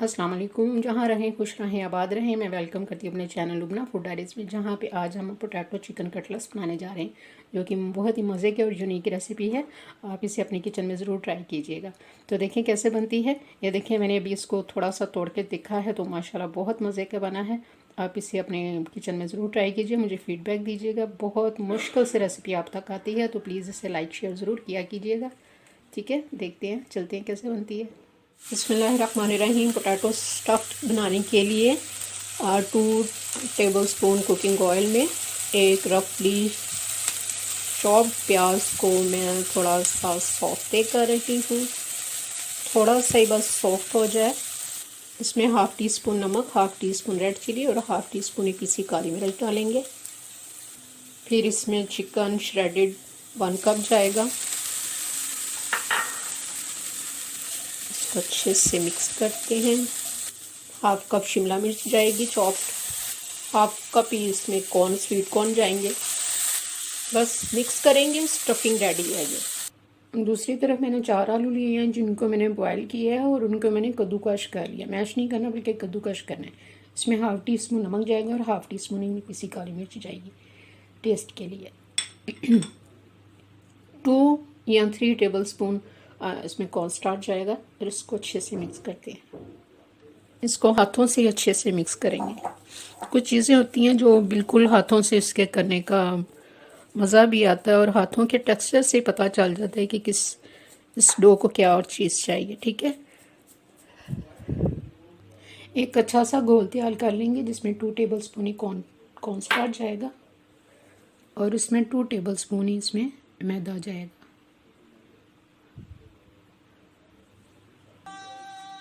अस्सलाम वालेकुम। जहाँ रहें खुश रहें आबाद रहें। मैं वेलकम करती हूँ अपने चैनल लुबना फूड डायरीज़ में, जहाँ पे आज हम पोटैटो चिकन कटलेट्स बनाने जा रहे हैं, जो कि बहुत ही मज़े की और यूनिक रेसिपी है। आप इसे अपने किचन में ज़रूर ट्राई कीजिएगा। तो देखें कैसे बनती है। ये देखें, मैंने अभी इसको थोड़ा सा तोड़ के देखा है तो माशाल्लाह बहुत मज़े का बना है। आप इसे अपने किचन में ज़रूर ट्राई कीजिए, मुझे फ़ीडबैक दीजिएगा। बहुत मुश्किल से रेसिपी आप तक आती है, तो प्लीज़ इसे लाइक शेयर ज़रूर किया कीजिएगा। ठीक है, देखते हैं, चलते हैं कैसे बनती है। बिस्मिल्लाहिर्रहमानिर्रहीम। पोटैटो स्टफ़ बनाने के लिए 2 टेबलस्पून कुकिंग ऑयल में एक रफली चॉप प्याज को मैं थोड़ा सा सौते कर रही हूँ। थोड़ा सा ही बस सॉफ्ट हो जाए। इसमें हाफ़ टी स्पून नमक, half teaspoon red chilli और हाफ़ टी स्पून पीसी काली मिर्च डालेंगे। फिर इसमें चिकन श्रेडेड 1 कप जाएगा। अच्छे से मिक्स करते हैं। हाफ़ कप शिमला मिर्च जाएगी चॉप्ड। हाफ़ कप ही इसमें कॉर्न, स्वीट कॉर्न जाएंगे। बस मिक्स करेंगे, स्टफिंग रेडी है ये। दूसरी तरफ मैंने 4 आलू लिए हैं, जिनको मैंने बॉयल किया है और उनको मैंने कद्दूकश कर लिया। मैश नहीं करना बल्कि कद्दूकश करना है। इसमें हाफ़ टी स्पून नमक जाएगा और हाफ़ टी स्पून पीसी काली मिर्च जाएगी टेस्ट के लिए। 2 या 3 टेबल स्पून इसमें कॉर्न स्टार्च जाएगा। फिर इसको अच्छे से मिक्स करते हैं। इसको हाथों से अच्छे से मिक्स करेंगे। कुछ चीज़ें होती हैं जो बिल्कुल हाथों से इसके करने का मज़ा भी आता है और हाथों के टेक्सचर से पता चल जाता है कि इस डो को क्या और चीज़ चाहिए। ठीक है, एक अच्छा सा घोल तैयार कर लेंगे, जिसमें 2 टेबल स्पून ही कॉर्न स्टार्च जाएगा और इसमें 2 टेबल स्पून ही इसमें मैदा जाएगा।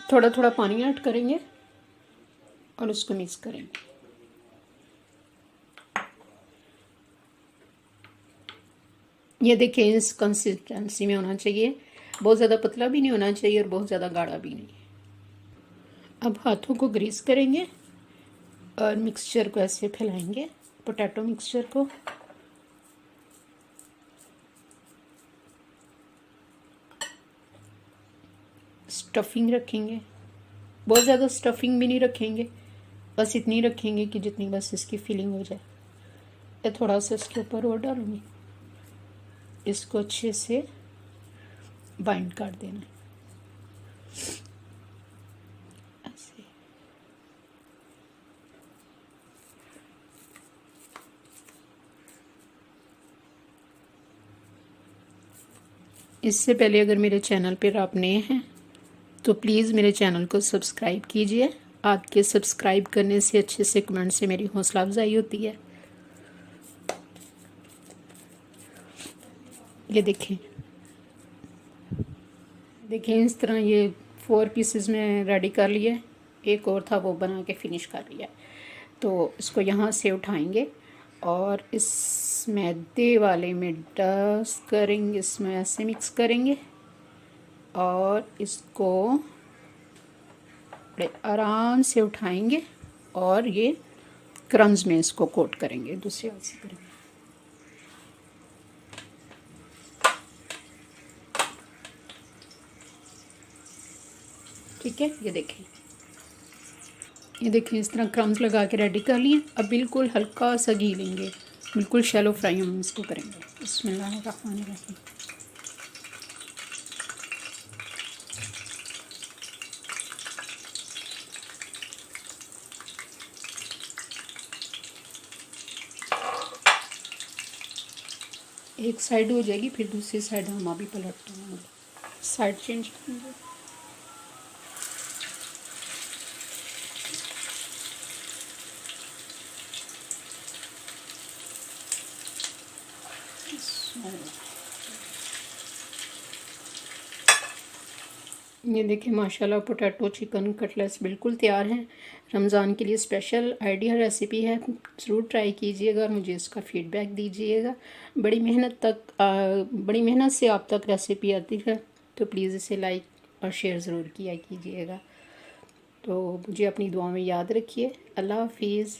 थोड़ा थोड़ा पानी ऐड करेंगे और उसको मिक्स करेंगे। ये देखिए, इस कंसिस्टेंसी में होना चाहिए। बहुत ज़्यादा पतला भी नहीं होना चाहिए और बहुत ज़्यादा गाढ़ा भी नहीं। अब हाथों को ग्रीस करेंगे और मिक्सचर को ऐसे फैलाएंगे, पोटैटो मिक्सचर को। स्टफिंग रखेंगे, बहुत ज़्यादा स्टफिंग भी नहीं रखेंगे, बस इतनी रखेंगे कि जितनी बस इसकी फिलिंग हो जाए। ये थोड़ा सा इसके ऊपर और डालूंगी। इसको अच्छे से बाइंड कर देना ऐसे। इससे पहले अगर मेरे चैनल पर आप नए हैं तो प्लीज़ मेरे चैनल को सब्सक्राइब कीजिए। आपके सब्सक्राइब करने से, अच्छे से कमेंट से मेरी हौसला अफजाई होती है। ये देखें, इस तरह ये 4 पीसेस में रेडी कर लिया। एक और था, वो बना के फिनिश कर लिया। तो इसको यहाँ से उठाएंगे और इस मैदे वाले में डस्ट करेंगे, इसमें ऐसे मिक्स करेंगे और इसको बड़े आराम से उठाएंगे और ये क्रम्स में इसको कोट करेंगे, दूसरे हाथ से करेंगे। ठीक है, ये देखें, इस तरह क्रम्स लगा के रेडी कर लिए। अब बिल्कुल हल्का सा घी लेंगे, बिल्कुल शैलो फ्राई हम इसको करेंगे। बिस्मिल्लाहिर्रहमानिर्रहीम। एक साइड हो जाएगी, फिर दूसरी साइड हम अभी पलटते हैं। साइड चेंज करेंगे। ये देखिए, माशाल्लाह पोटैटो चिकन कटलेट्स बिल्कुल तैयार हैं। रमज़ान के लिए स्पेशल आइडिया रेसिपी है, ज़रूर ट्राई कीजिएगा और मुझे इसका फ़ीडबैक दीजिएगा। बड़ी मेहनत से आप तक रेसिपी आती है, तो प्लीज़ इसे लाइक और शेयर ज़रूर किया कीजिएगा। तो मुझे अपनी दुआ में याद रखिए। अल्लाह हाफिज़।